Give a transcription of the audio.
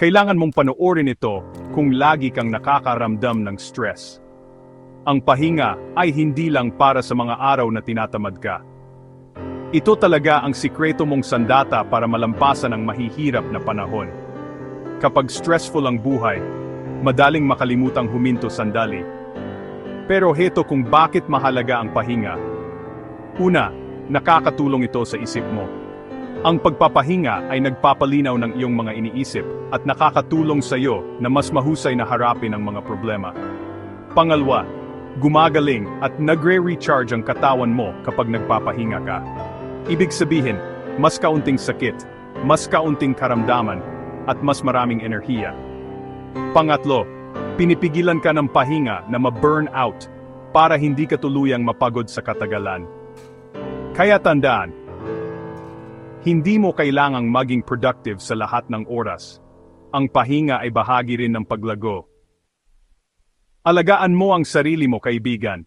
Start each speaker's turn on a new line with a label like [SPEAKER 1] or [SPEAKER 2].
[SPEAKER 1] Kailangan mong panoorin ito kung lagi kang nakakaramdam ng stress. Ang pahinga ay hindi lang para sa mga araw na tinatamad ka. Ito talaga ang sikreto mong sandata para malampasan ang mahihirap na panahon. Kapag stressful ang buhay, madaling makalimutang huminto sandali. Pero heto kung bakit mahalaga ang pahinga. Una, nakakatulong ito sa isip mo. Ang pagpapahinga ay nagpapalinaw ng iyong mga iniisip at nakakatulong sa iyo na mas mahusay na harapin ang mga problema. Pangalawa, gumagaling at nagre-recharge ang katawan mo kapag nagpapahinga ka. Ibig sabihin, mas kaunting sakit, mas kaunting karamdaman, at mas maraming enerhiya. Pangatlo, pinipigilan ka ng pahinga na ma-burn out para hindi ka tuluyang mapagod sa katagalan. Kaya tandaan, hindi mo kailangang maging productive sa lahat ng oras. Ang pahinga ay bahagi rin ng paglago. Alagaan mo ang sarili mo, kaibigan.